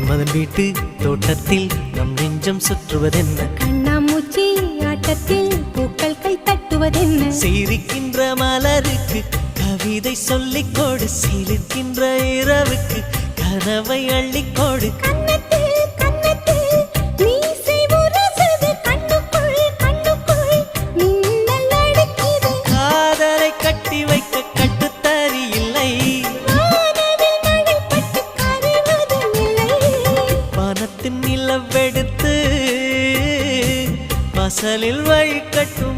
மன்மதன் வீட்டு தோட்டத்தில் நம் நெஞ்சம் சுற்றுவதென்ன கண்ணாமூச்சி ஆட்டத்தில் பூக்கள் கை தட்டுவதென்ன சிரிக்கின்ற மலருக்கு கவிதை சொல்லிக்கோடு சிரிக்கின்ற இரவுக்கு கனவை அள்ளிக்கோடு காதலை கட்டி வைக்க கட்டுத்தறி இல்லை வானத்தின் நிலவெடுத்து வாசலில் வழி கட்டும்